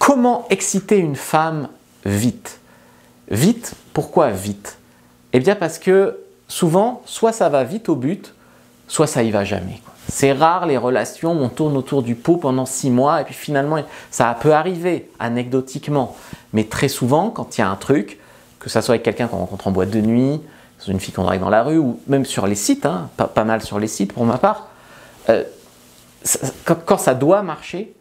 Comment exciter une femme vite? Vite, pourquoi vite? Eh bien parce que souvent, soit ça va vite au but, soit ça y va jamais. C'est rare les relations où on tourne autour du pot pendant 6 mois et puis finalement, ça peut arriver anecdotiquement. Mais très souvent, quand il y a un truc, que ça soit avec quelqu'un qu'on rencontre en boîte de nuit, une fille qu'on drague dans la rue ou même sur les sites, hein, pas mal sur les sites pour ma part, quand ça doit marcher,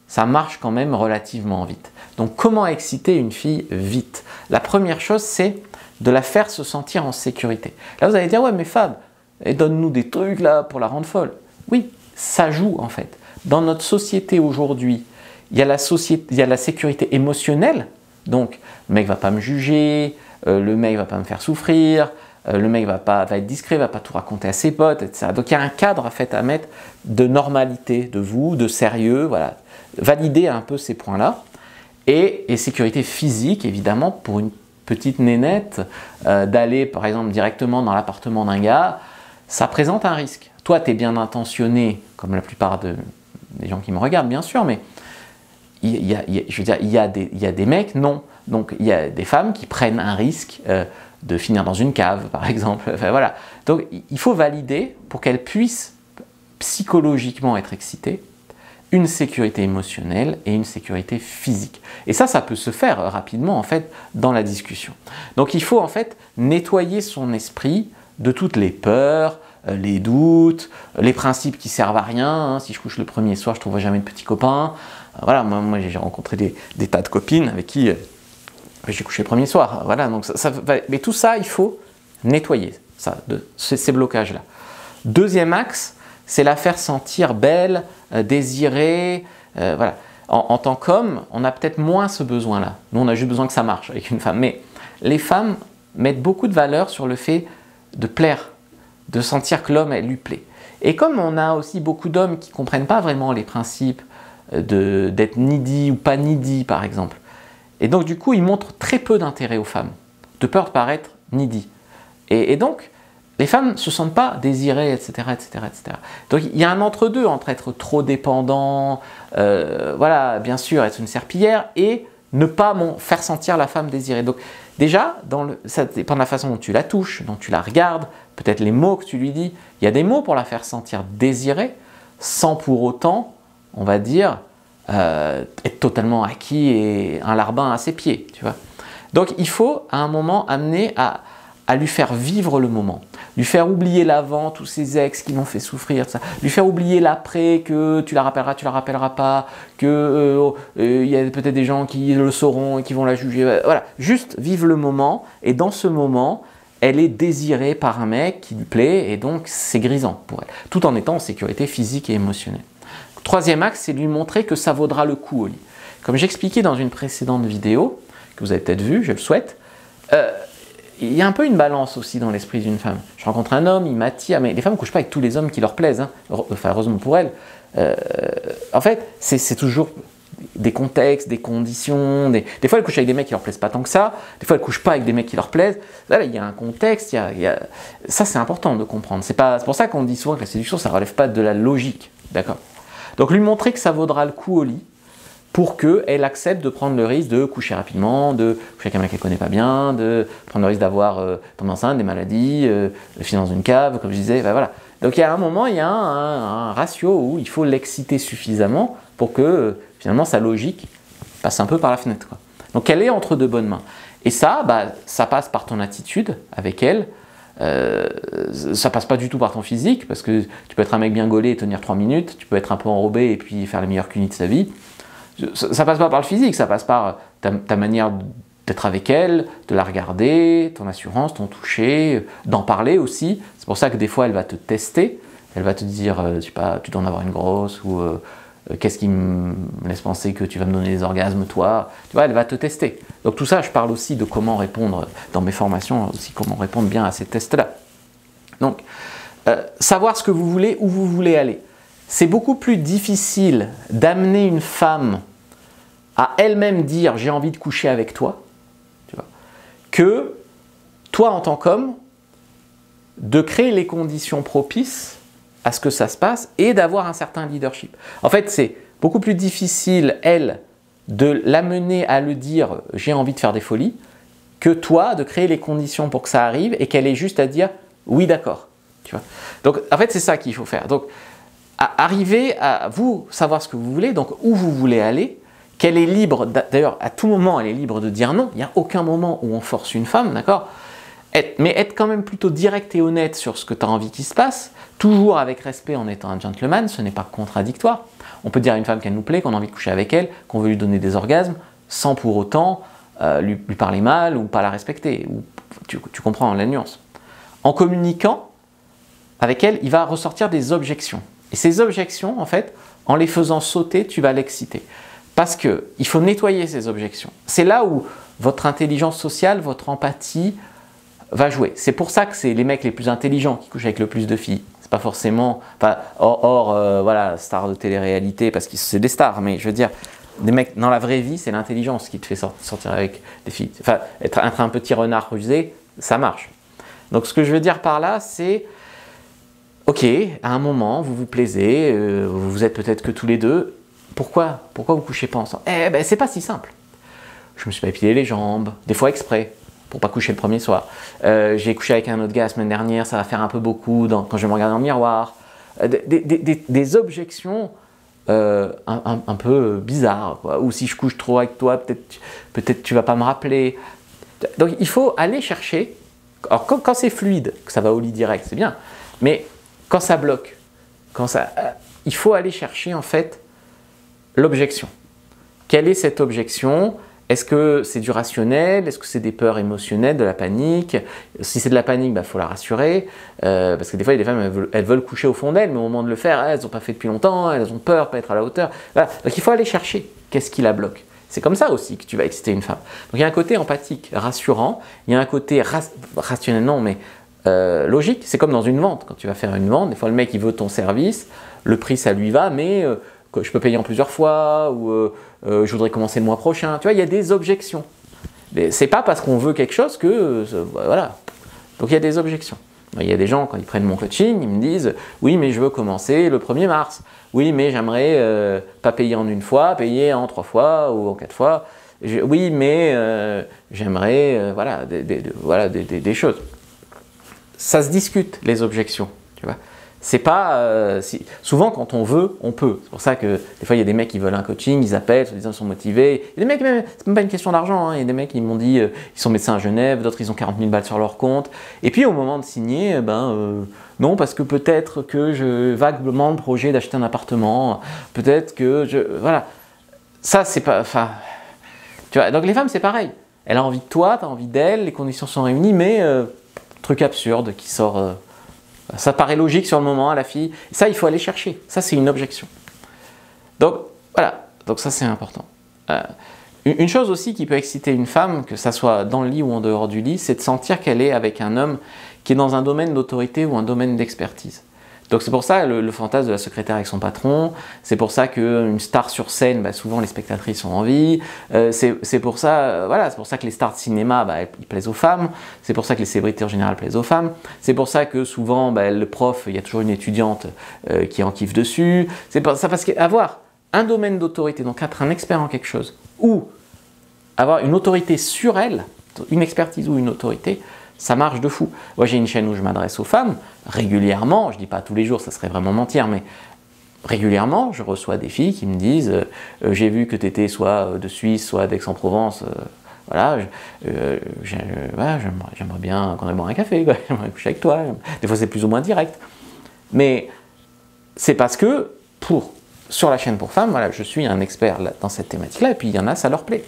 ça marche quand même relativement vite. Donc comment exciter une fille vite? La première chose, c'est de la faire se sentir en sécurité. Là, vous allez dire, ouais, mais Fab, donne-nous des trucs là pour la rendre folle. Oui, ça joue en fait. Dans notre société aujourd'hui, il y a la sécurité émotionnelle. Donc, le mec va pas me juger, le mec va pas me faire souffrir, le mec va être discret, va pas tout raconter à ses potes, etc. Donc, il y a un cadre à mettre de normalité de vous, de sérieux, voilà. Valider un peu ces points-là. Et sécurité physique, évidemment, pour une petite nénette, d'aller, par exemple, directement dans l'appartement d'un gars, ça présente un risque. Toi, tu es bien intentionné, comme la plupart des gens qui me regardent, bien sûr, mais il y a des mecs, non. Donc, il y a des femmes qui prennent un risque de finir dans une cave, par exemple. Enfin, voilà. Donc, il faut valider, pour qu'elles puissent psychologiquement être excitées, une sécurité émotionnelle et une sécurité physique. Et ça peut se faire rapidement, en fait, dans la discussion. Donc, il faut, en fait, nettoyer son esprit de toutes les peurs, les doutes, les principes qui servent à rien. Hein. Si je couche le premier soir, je ne trouverai jamais de petit copain. Voilà, moi j'ai rencontré des tas de copines avec qui j'ai couché le premier soir. Voilà, donc mais tout ça, il faut nettoyer ces blocages-là. Deuxième axe, c'est la faire sentir belle, désirée. Voilà. En tant qu'homme, on a peut-être moins ce besoin-là. Nous, on a juste besoin que ça marche avec une femme. Mais les femmes mettent beaucoup de valeur sur le fait de plaire, de sentir que l'homme, elle lui plaît. Et comme on a aussi beaucoup d'hommes qui ne comprennent pas vraiment les principes d'être needy ou pas needy, par exemple, et donc du coup, ils montrent très peu d'intérêt aux femmes, de peur de paraître needy. Et donc, les femmes ne se sentent pas désirées, etc., etc., etc. Donc, il y a un entre-deux entre être trop dépendant, voilà, bien sûr, être une serpillière, et ne pas faire sentir la femme désirée. Donc, déjà, ça dépend de la façon dont tu la touches, dont tu la regardes, peut-être les mots que tu lui dis. Il y a des mots pour la faire sentir désirée, sans pour autant, on va dire, être totalement acquis et un larbin à ses pieds, tu vois. Donc, il faut, à un moment, amener à lui faire vivre le moment, lui faire oublier l'avant, tous ses ex qui l'ont fait souffrir, ça. Lui faire oublier l'après, que tu la rappelleras pas, que y a peut-être des gens qui le sauront et qui vont la juger. Voilà, juste vivre le moment, et dans ce moment, elle est désirée par un mec qui lui plaît, et donc c'est grisant pour elle, tout en étant en sécurité physique et émotionnelle. Troisième axe, c'est lui montrer que ça vaudra le coup au lit. Comme j'expliquais dans une précédente vidéo, que vous avez peut-être vue, je le souhaite, il y a un peu une balance aussi dans l'esprit d'une femme. Je rencontre un homme, il m'attire, mais les femmes ne couchent pas avec tous les hommes qui leur plaisent, hein. Enfin, heureusement pour elles. En fait, c'est toujours des contextes, des conditions. Des fois, elles couchent avec des mecs qui leur plaisent pas tant que ça. Des fois, elles couchent pas avec des mecs qui leur plaisent. Là, il y a un contexte. Ça, c'est important de comprendre. C'est pour ça qu'on dit souvent que la séduction, ça ne relève pas de la logique. D'accord ? Donc, lui montrer que ça vaudra le coup au lit, pour qu'elle accepte de prendre le risque de coucher rapidement, de coucher avec un mec qu'elle ne connaît pas bien, de prendre le risque d'avoir tomber enceinte, des maladies, de finir dans une cave, comme je disais, ben voilà. Donc il y a un moment, il y a un ratio où il faut l'exciter suffisamment pour que finalement sa logique passe un peu par la fenêtre, quoi. Donc elle est entre de bonnes mains. Et ça, ça passe par ton attitude avec elle, ça passe pas du tout par ton physique, parce que tu peux être un mec bien gaulé et tenir 3 minutes, tu peux être un peu enrobé et puis faire les meilleures cunis de sa vie. Ça passe pas par le physique, ça passe par ta manière d'être avec elle, de la regarder, ton assurance, ton toucher, d'en parler aussi. C'est pour ça que des fois, elle va te tester. Elle va te dire, je sais pas, tu dois en avoir une grosse, ou qu'est-ce qui me laisse penser que tu vas me donner des orgasmes, toi. Tu vois, elle va te tester. Donc tout ça, je parle aussi de comment répondre, dans mes formations, aussi comment répondre bien à ces tests-là. Donc, savoir ce que vous voulez, où vous voulez aller. C'est beaucoup plus difficile d'amener une femme à elle-même dire « j'ai envie de coucher avec toi », tu vois, que toi en tant qu'homme, de créer les conditions propices à ce que ça se passe et d'avoir un certain leadership. En fait, c'est beaucoup plus difficile, elle, de l'amener à le dire « j'ai envie de faire des folies » que toi, de créer les conditions pour que ça arrive et qu'elle ait juste à dire « oui, d'accord ». Donc, en fait, c'est ça qu'il faut faire. Donc, arriver à vous savoir ce que vous voulez, donc où vous voulez aller, qu'elle est libre, d'ailleurs, à tout moment, elle est libre de dire non. Il n'y a aucun moment où on force une femme, d'accord ? Mais être quand même plutôt direct et honnête sur ce que tu as envie qu'il se passe, toujours avec respect en étant un gentleman, ce n'est pas contradictoire. On peut dire à une femme qu'elle nous plaît, qu'on a envie de coucher avec elle, qu'on veut lui donner des orgasmes, sans pour autant lui parler mal ou pas la respecter. Tu comprends la nuance. En communiquant avec elle, il va ressortir des objections. Et ces objections, en fait, en les faisant sauter, tu vas l'exciter. Parce qu'il faut nettoyer ces objections. C'est là où votre intelligence sociale, votre empathie va jouer. C'est pour ça que c'est les mecs les plus intelligents qui couchent avec le plus de filles. C'est pas forcément, enfin, voilà, stars de télé-réalité, parce que c'est des stars, mais je veux dire, des mecs, dans la vraie vie, c'est l'intelligence qui te fait sortir avec des filles. Enfin, être un petit renard rusé, ça marche. Donc ce que je veux dire par là, c'est, ok, à un moment, vous vous plaisez, vous êtes peut-être que tous les deux, pourquoi vous couchez pas ensemble? Eh ben, c'est pas si simple. Je me suis pas épilé les jambes, des fois exprès, pour pas coucher le premier soir. J'ai couché avec un autre gars la semaine dernière, ça va faire un peu beaucoup quand je vais me regarder dans le miroir. Des objections un peu bizarres, quoi. Ou si je couche trop avec toi, peut-être tu vas pas me rappeler. Donc il faut aller chercher. Alors quand c'est fluide, que ça va au lit direct, c'est bien. Mais quand ça bloque, il faut aller chercher en fait l'objection. Quelle est cette objection? Est-ce que c'est du rationnel? Est-ce que c'est des peurs émotionnelles, de la panique? Si c'est de la panique, il faut la rassurer. Parce que des fois, il y a des femmes, elles veulent coucher au fond d'elles, mais au moment de le faire, elles n'ont pas fait depuis longtemps, elles ont peur de ne pas être à la hauteur. Voilà. Donc il faut aller chercher qu'est-ce qui la bloque. C'est comme ça aussi que tu vas exciter une femme. Donc il y a un côté empathique, rassurant. Il y a un côté rationnel, non, mais logique. C'est comme dans une vente. Quand tu vas faire une vente, des fois le mec il veut ton service, le prix ça lui va, mais je peux payer en plusieurs fois, ou je voudrais commencer le mois prochain. Tu vois, il y a des objections. C'est pas parce qu'on veut quelque chose que voilà. Donc il y a des objections. Il y a des gens, quand ils prennent mon coaching, ils me disent « Oui, mais je veux commencer le 1er mars. Oui, mais j'aimerais pas payer en une fois, payer en 3 fois ou en 4 fois. Oui, mais j'aimerais voilà, des choses. » Ça se discute, les objections. Tu vois. C'est pas souvent quand on veut, on peut. C'est pour ça que des fois il y a des mecs qui veulent un coaching, ils appellent, ils sont motivés. Il y a des mecs, c'est même pas une question d'argent, hein. Il y a des mecs qui m'ont dit ils sont médecins à Genève, d'autres ils ont 40 000 balles sur leur compte. Et puis au moment de signer, non, parce que peut-être que je vaguement le projet d'acheter un appartement, peut-être que voilà. Ça c'est pas, enfin, tu vois. Donc les femmes c'est pareil. Elle a envie de toi, tu as envie d'elle, les conditions sont réunies, mais truc absurde qui sort. Ça paraît logique sur le moment à la fille. Ça, il faut aller chercher. Ça, c'est une objection. Donc, voilà. Donc ça, c'est important. Une chose aussi qui peut exciter une femme, que ça soit dans le lit ou en dehors du lit, c'est de sentir qu'elle est avec un homme qui est dans un domaine d'autorité ou un domaine d'expertise. Donc c'est pour ça le fantasme de la secrétaire avec son patron, c'est pour ça qu'une star sur scène, souvent les spectatrices ont envie, c'est pour ça, voilà, c'est pour ça que les stars de cinéma, ils plaisent aux femmes, c'est pour ça que les célébrités en général plaisent aux femmes, c'est pour ça que souvent le prof, il y a toujours une étudiante qui en kiffe dessus, c'est pour ça parce qu'avoir un domaine d'autorité, donc être un expert en quelque chose, ou avoir une autorité sur elle, une expertise ou une autorité, ça marche de fou. Moi, j'ai une chaîne où je m'adresse aux femmes régulièrement. Je ne dis pas tous les jours, ça serait vraiment mentir, mais régulièrement, je reçois des filles qui me disent j'ai vu que tu étais soit de Suisse, soit d'Aix-en-Provence. Voilà, j'aimerais bien qu'on aille boire un café, quoi. J'aimerais coucher avec toi. Des fois, c'est plus ou moins direct. Mais c'est parce que, sur la chaîne pour femmes, voilà, je suis un expert dans cette thématique-là, et puis il y en a, ça leur plaît.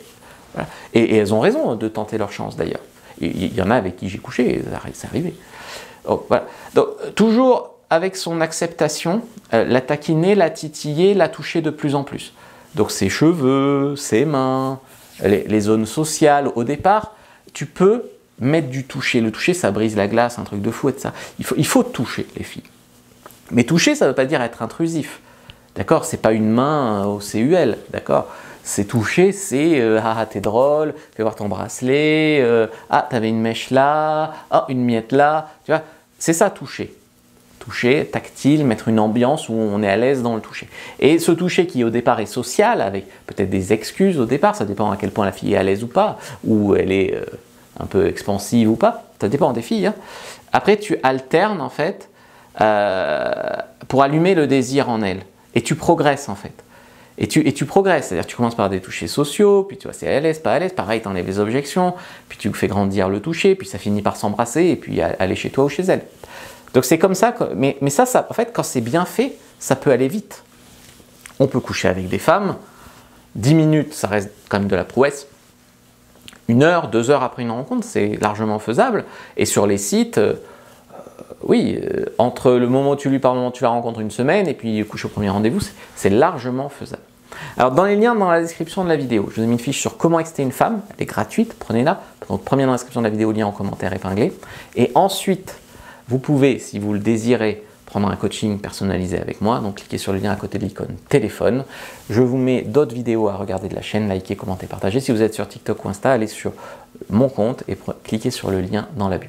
Voilà. Et elles ont raison de tenter leur chance, d'ailleurs. Il y en a avec qui j'ai couché, c'est arrivé. Oh, voilà. Donc, toujours avec son acceptation, la taquiner, la titiller, la toucher de plus en plus. Donc ses cheveux, ses mains, les zones sociales, au départ, tu peux mettre du toucher. Le toucher, ça brise la glace, un truc de fou et de ça. Il faut toucher les filles. Mais toucher, ça ne veut pas dire être intrusif. D'accord? C'est pas une main au CUL, d'accord? C'est toucher, c'est ah t'es drôle, fais voir ton bracelet, ah t'avais une mèche là, ah une miette là, tu vois, c'est ça toucher. toucher tactile, mettre une ambiance où on est à l'aise dans le toucher. Et ce toucher qui au départ est social, avec peut-être des excuses au départ, ça dépend à quel point la fille est à l'aise ou pas, ou elle est un peu expansive ou pas, ça dépend des filles. Hein. Après tu alternes en fait pour allumer le désir en elle, et tu progresses en fait. Et tu progresses, c'est-à-dire tu commences par des touchés sociaux, puis tu vois c'est à l'aise, pas à l'aise, pareil tu enlèves les objections, puis tu fais grandir le toucher, puis ça finit par s'embrasser, et puis aller chez toi ou chez elle. Donc c'est comme ça, mais ça, en fait quand c'est bien fait, ça peut aller vite. On peut coucher avec des femmes, 10 minutes ça reste quand même de la prouesse, 1 heure, 2 heures après une rencontre, c'est largement faisable, et sur les sites, oui, entre le moment où tu lui parles, le moment où tu la rencontres, 1 semaine, et puis couche au premier rendez-vous, c'est largement faisable. Alors dans les liens dans la description de la vidéo, je vous ai mis une fiche sur comment exciter une femme, elle est gratuite, prenez-la. Donc prenez dans la description de la vidéo, lien en commentaire épinglé. Et ensuite, vous pouvez, si vous le désirez, prendre un coaching personnalisé avec moi. Donc cliquez sur le lien à côté de l'icône téléphone. Je vous mets d'autres vidéos à regarder de la chaîne, likez, commentez, partagez. Si vous êtes sur TikTok ou Insta, allez sur mon compte et cliquez sur le lien dans la bio.